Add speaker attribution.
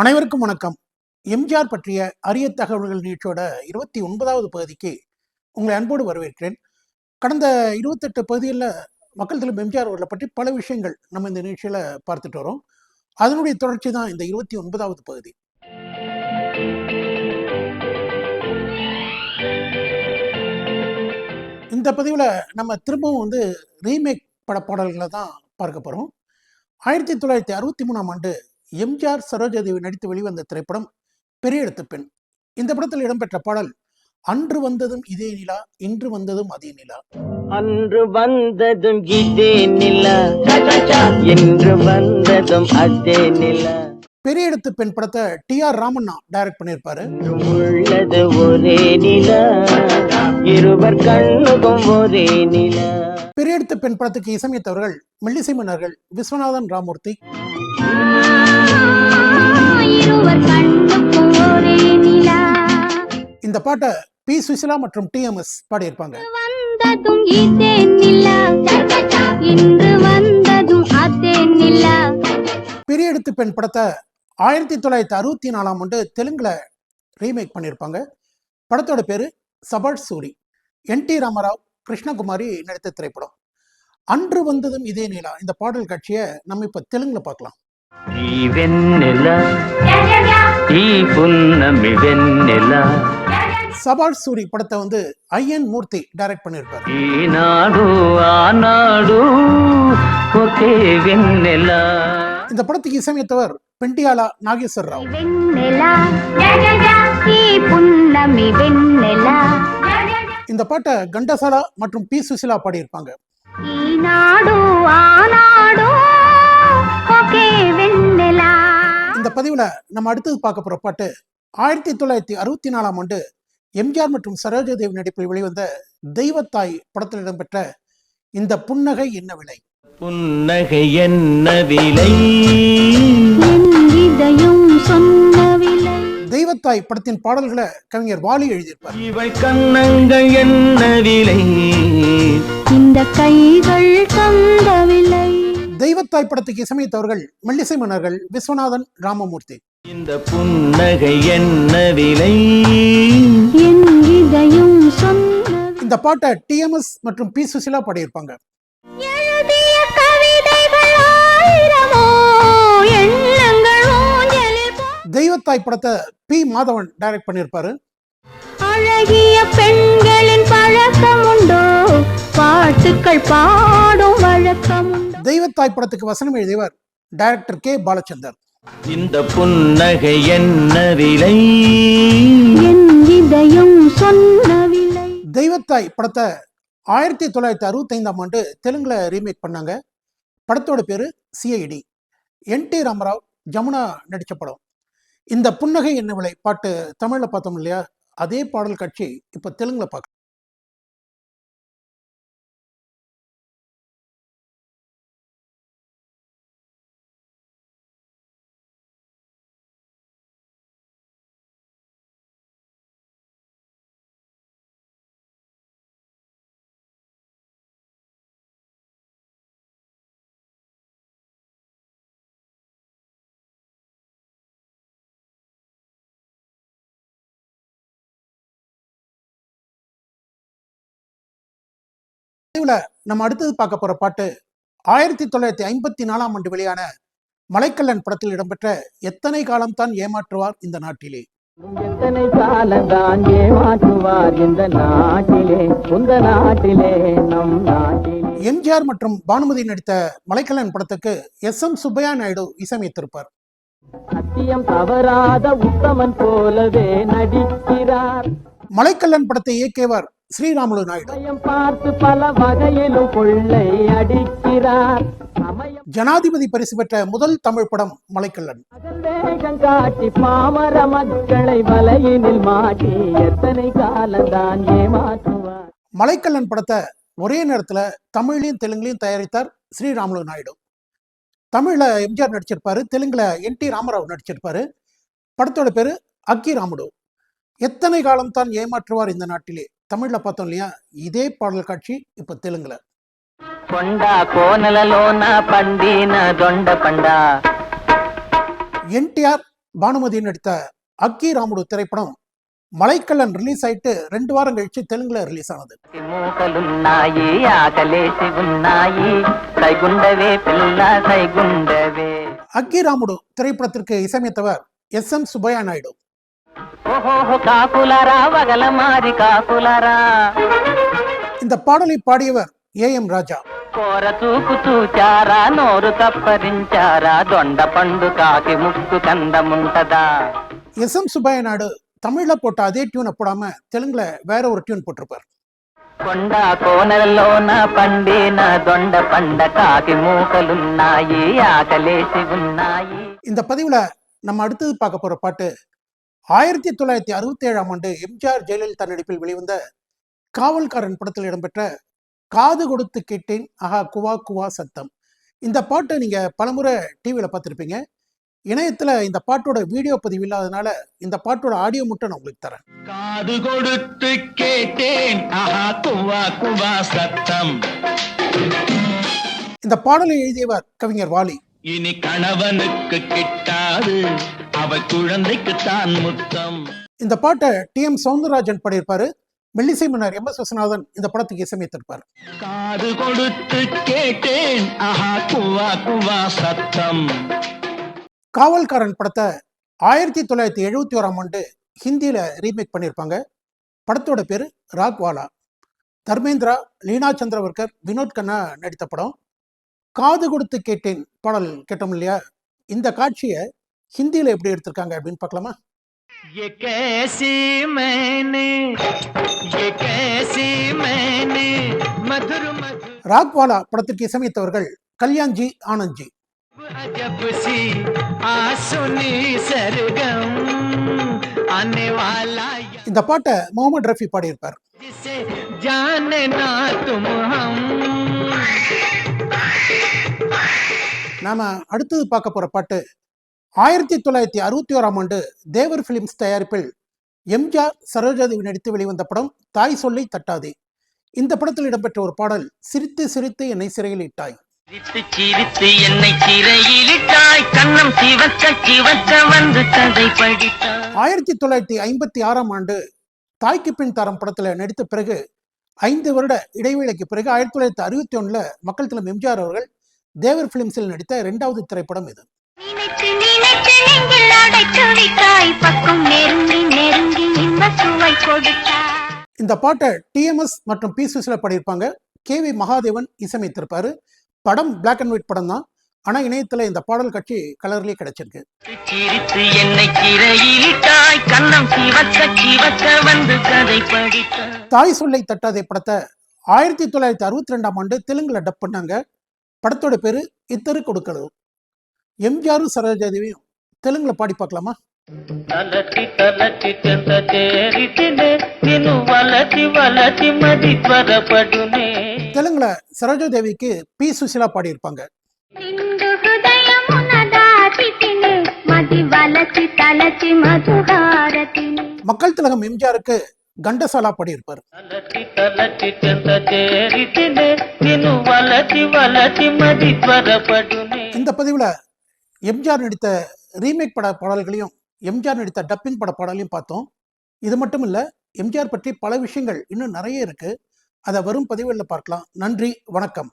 Speaker 1: அனைவருக்கும் வணக்கம். எம்ஜிஆர் பற்றிய அரிய தகவல்கள் நிகழ்ச்சியோட 29வது பகுதிக்கு உங்களை அன்போடு வரவேற்கிறேன். கடந்த 28 பகுதிகளில் மக்கள் தலைவர் எம்ஜிஆர் அவர்களை பற்றி பல விஷயங்கள் நம்ம இந்த நிகழ்ச்சியில் பார்த்துட்டு வரோம். அதனுடைய தொடர்ச்சி தான் இந்த 29வது பகுதி. இந்த பதிவில் நம்ம திரும்பவும் ரீமேக் படப்பாடல்களை தான் பார்க்க போகிறோம். 1963ஆம் ஆண்டு எம்ஜிஆர் சரோஜாதேவி நடித்து வெளிவந்த திரைப்படம் பெரிய எழுத்து பெண். இந்த படத்தில் இடம்பெற்ற பாடல் அன்று வந்ததும் இதே நிலா, இன்று வந்ததும் அதே நிலா.
Speaker 2: அன்று வந்ததும் இதே நிலா, இன்று வந்ததும் அதே நிலா.
Speaker 1: பெரிய எழுத்து பெண் படத்தை டி.ஆர். ராமண்ணா டைரக்ட் பண்ணியிருப்பாரு.
Speaker 2: உள்ளது ஒரே நிலா, இருவர் கண்ணுக்கும் ஒரே நிலா.
Speaker 1: பெரிய எழுத்து பெண் படத்துக்கு இசையமைத்தவர்கள் மெல்லிசை மன்னர்கள் விஸ்வநாதன் ராமமூர்த்தி. இந்த பாட்டை பி. சுசிலா மற்றும் டி.எம்.எஸ். பாடியிருப்பாங்க. பெரிய எழுத்து பெண் படத்தை 1964ஆம் ஆண்டு தெலுங்குல ரீமேக் பண்ணியிருப்பாங்க. படத்தோட பேரு சபாஷ் சூரி. என்.டி. ராமராவ், கிருஷ்ணகுமாரி நடித்த திரைப்படம். அன்று வந்ததும் இதே நிலா இந்த பாடல் காட்சியை நம்ம இப்ப தெலுங்குல பார்க்கலாம். சபாஷ் சூரி படத்தை ஐ.என். மூர்த்தி டைரக்ட் பண்ணியிருப்பாரு. இந்த படத்துக்கு இசையமைத்தவர் பெண்டியாலா நாகேஸ்வர் ராவ். இந்த பாட்டை கண்டசாலா மற்றும் பி. சுசிலா பாடியிருப்பாங்க. இந்த பதிவுல நம்ம அடுத்தது பார்க்க போற பாட்டு 1964ஆம் ஆண்டு எம்ஜிஆர் மற்றும் சரோஜாதேவி நடிப்பில் வெளிவந்த தெய்வத்தாய் படத்தில் இடம்பெற்ற இந்த புன்னகை என்ன விலை.
Speaker 2: புன்னகை என்ன விலை,
Speaker 1: தெய்வத்தாய் படத்தின் பாடல்களை கவிஞர் வாலி எழுதியிருப்பார்.
Speaker 2: இவை கண்ணங்கள் என்ன விலை,
Speaker 3: இந்த கைகள் தந்தவில்லை.
Speaker 1: தெய்வத்தாய் படத்துக்கு இசையமைத்தவர்கள் மெல்லிசை மன்னர்கள் விஸ்வநாதன் ராமமூர்த்தி.
Speaker 2: இந்த புன்னகை என்ன விலை,
Speaker 1: இந்த பாட்டை டி.எம்.எஸ். மற்றும் பி. சுசிலா பாடியிருப்பாங்க. தெய்வத்தாய் படத்தை பி. மாதவன் டைரக்ட் பண்ணியிருப்பாரு.
Speaker 3: அழகிய பெண்களின் பழக்கம் உண்டோ, பாட்டுக்கள் பாடும் வழக்கம்.
Speaker 1: தெய்வத்தாய் படத்துக்கு வசனம் எழுதியவர் டைரக்டர் கே. பாலச்சந்தர்.
Speaker 2: இந்த புன்னகை என்ன விலை,
Speaker 1: தெய்வத்தாய் படத்தை 1965ஆம் ஆண்டு தெலுங்குல ரீமேக் பண்ணாங்க. படத்தோட பேரு சிஐடி. என்.டி. ராமராவ், ஜமுனா நடிச்ச படம். இந்த புன்னகை என்ன விலை பாட்டு தமிழ்ல பார்த்தோம் இல்லையா, அதே பாடல் காட்சி இப்ப தெலுங்குல பார்க்க. நம்ம அடுத்தது பார்க்க போற பாட்டு 1954ஆம் ஆண்டு வெளியான மலைக்கல்லன் படத்தில் இடம்பெற்ற எத்தனை காலம் தான் ஏமாற்றுவார் இந்த நாட்டிலே.
Speaker 2: எத்தனை காலம் தான் ஏமாற்றுவார் இந்த நாட்டிலே, இந்த நாட்டிலே, நம் நாட்டிலே.
Speaker 1: எம்ஜிஆர் மற்றும் பானுமதி நடித்த மலைக்கல்லன் படத்துக்கு எஸ்.எம். சுப்பையா நாயுடு இசையமைத்திருப்பார்.
Speaker 2: சத்தியம் தவறாத உத்தமன் போலவே நடிக்கிறார்.
Speaker 1: மலைக்கல்லன் படத்தை இயக்கியவர் ஸ்ரீராமுலு நாயுடு.
Speaker 2: பார்த்து பல வகையிலும் கொள்ளை அடிக்கிறார்.
Speaker 1: ஜனாதிபதி பரிசு பெற்ற முதல் தமிழ் படம் மலைக்கல்லன்.
Speaker 2: காட்டி பாமர மக்களை வலையினில் மாட்டி எத்தனை காலம்தான் ஏமாற்றுவார்.
Speaker 1: மலைக்கல்லன் படத்தை ஒரே நேரத்துல தமிழ்லையும் தெலுங்குலையும் தயாரித்தார் ஸ்ரீராமுலு நாயுடு. தமிழ்ல எம்ஜிஆர் நடிச்சிருப்பாரு, தெலுங்குல என்.டி. ராமராவ் நடிச்சிருப்பாரு. படத்தோட பேரு அக்கி ராமுடு. எத்தனை காலம் தான் ஏமாற்றுவார் இந்த நாட்டிலே தமிழ்ல பார்த்தோம் இல்லையா, இதே பாடல் காட்சி இப்ப தெலுங்குல.
Speaker 2: కొండా కోనలలోన పండిన దొండ పండ.
Speaker 1: ఎన్టీఆర్ பானுமதி நடித்த அக்கி ராமுடு திரைப்படம் மலைக்கல்லன் ரிலீஸ் ஆயிட்டு 2 வாரம் கழிச்சு தெலுங்குல ரிலீஸ் ஆனது.
Speaker 2: మూకలున్నాయి ఆకలేసి ఉన్నాయి సైగుండవే పిల్ల సైగుండవే.
Speaker 1: அக்கி ராமுடு திரைப்படத்திற்கு இசையமைத்தவர் SM சுப்பையா நாயுடு.
Speaker 2: ఓహో కాకులరా వగల మారి కాకులరా
Speaker 1: இந்த பாடலை பாடியவர் AM ராஜா.
Speaker 2: కోర చూపు చూచారా నోరు తప్పరించారా దొండ పండు కాకి ముక్కు కందముంటదా.
Speaker 1: SM சுப்பையா நாயுடு தமிழ்ல போட்ட அதே டியூனை போடாம தெலுங்குல வேற ஒரு டியூன் போட்டிருப்பார்.
Speaker 2: కొండ కోనల్లోన పండిన దొండ పండ కాకి మూకలున్నాయి ఆకలేసి ఉన్నాయి.
Speaker 1: இந்த பதிவுல நம்ம அடுத்தது பார்க்க போற பாட்டு 1967ஆம் ஆண்டு எம்ஜிஆர் ஜெயலலிதா நடிப்பில் வெளிவந்த காவல்காரன் படத்தில் இடம்பெற்ற காது கொடுத்து கேட்டேன் ஆஹா குவா குவா சத்தம். இந்த பாட்டை நீங்க பலமுறை டிவியில பார்த்துருப்பீங்க. இணையத்துல இந்த பாட்டோட வீடியோ பதிவு இல்லாதனால இந்த பாட்டோட ஆடியோ மட்டும் நான் உங்களுக்கு தரேன்.
Speaker 4: காது கொடுத்து கேட்டேன் ஆஹா குவா குவா சத்தம்.
Speaker 1: இந்த பாடலை எழுதியவர் கவிஞர் வாலி.
Speaker 4: இனி கணவனுக்கு கிட்டாது அவ குழந்தைக்கு தான் முத்தம்.
Speaker 1: இந்த பாட்டை TM சௌந்தரராஜன் பாடியிருப்பாரு. மெல்லிசை மன்னர் MS விஸ்வநாதன் இந்த படத்துக்கு இசையமைத்திருப்பார்.
Speaker 4: காது கொடுத்து கேட்டேன் ஆஹா குவா குவா சத்தம்.
Speaker 1: காவல்காரன் படத்தை 1971ஆம் ஆண்டு ஹிந்தியில ரீமேக் பண்ணியிருப்பாங்க. படத்தோட பேரு ராக்வாலா. தர்மேந்திரா, லீனா சந்திரவர்கர், வினோத் கண்ணா நடித்த படம். காது கொடுத்து கேட்டேன் பாடல் கேட்டோம் இல்லையா, இந்த காட்சியை ஹிந்தியில எப்படி எடுத்திருக்காங்க அப்படின்னு பார்க்கலாமா?
Speaker 4: ये कैसी मैंने मधुर मधुर
Speaker 1: ராக்வாலா படத்திற்கு இசையமைத்தவர்கள் கல்யாண்ஜி ஆனந்த்ஜி.
Speaker 4: अजब सी आसुनी सरगम आने वाला
Speaker 1: இந்த பாட்டை முகமது ரஃபி பாடியிருப்பார்.
Speaker 4: जिसे जाने ना तुम हम.
Speaker 1: நாம அடுத்தது பார்க்க போற பாட்டு 1961ஆம் ஆண்டு தேவர் பிலிம்ஸ் தயாரிப்பில் எம்ஜிஆர் சரோஜாதேவி நடித்து வெளிவந்த படம் தாய் சொல்லை தட்டாதே. இந்த படத்தில் இடம்பெற்ற ஒரு பாடல் சிரித்து சிரித்து என்னை சிறையில் இட்டாய்.
Speaker 2: சிரித்து சிரித்து என்னை சிறையிலிட்டாய் கண்ணம் சிவக்க சிவக்க வந்து கதை படித்தாய்.
Speaker 1: 1956ஆம் ஆண்டு தாய்க்கு பின் தாரம் படத்துல நடித்த பிறகு 5 வருட இடைவேளைக்கு பிறகு 1961ல் மக்கள் திலகம் எம்ஜிஆர் அவர்கள் தேவர் பிலிம்ஸில் நடித்த 2வது திரைப்படம் இது.
Speaker 3: நினைச்சு நினைச்சு நெஞ்சில் அடைத்து விட்டாய் பக்கம் நெருங்கி நெருங்கி இன்ப சுவை கொடுத்தாய்.
Speaker 1: இந்த பாட்டை TMS மற்றும் P சுசிலா பாடியிருப்பாங்க. KV மகாதேவன் இசையமைத்திருப்பாரு. படம் பிளாக் அண்ட் ஒயிட் படம் தான். ஆனா இணையத்துல இந்த பாடல் காட்சி கலர்லயே கிடைச்சிருக்கு.
Speaker 2: சிரித்து என்னை சிறையிலிட்டாய் கண்ணம் சிவக்க சிவக்க வந்து கதை படித்தாய்.
Speaker 1: தாய் சொல்லை தட்டாதே படத்தை 1962ஆம் ஆண்டு தெலுங்குல டப் பண்ணாங்க. படத்தோட பேரு இத்தரு கொடுக்கலு. எம்ஜிஆரும் சரோஜாதேவியும் தெலுங்குல பாடி பார்க்கலாமா?
Speaker 2: తలచి తలచి చెంత చేరితినే నిన్ను వలచి వలచి మది త్వరపడునే.
Speaker 1: தெலுங்குல சரோஜாதேவிக்கு P சுசிலா பாடியிருப்பாங்க.
Speaker 3: నిండు హృదయమున దాచితిని మది వలచి తలచి మధుహారతిని.
Speaker 1: மக்கள் திலகம் எம்ஜிஆருக்கு கண்டசாலா பாடியிருப்பார்.
Speaker 2: తలచి తలచి చెంత చేరితినే నిన్ను వలచి వలచి మది త్వరపడునే.
Speaker 1: இந்த பதிவுல எம்ஜிஆர் நடித்த ரீமேக் பட பாடல்களையும் எம்ஜிஆர் நடித்த டப்பிங் பட பாடலையும் பார்த்தோம். இது மட்டும் இல்ல, எம்ஜிஆர் பற்றி பல விஷயங்கள் இன்னும் நிறைய இருக்கு. அதை வரும் பதிவுகளில் பார்க்கலாம். நன்றி, வணக்கம்.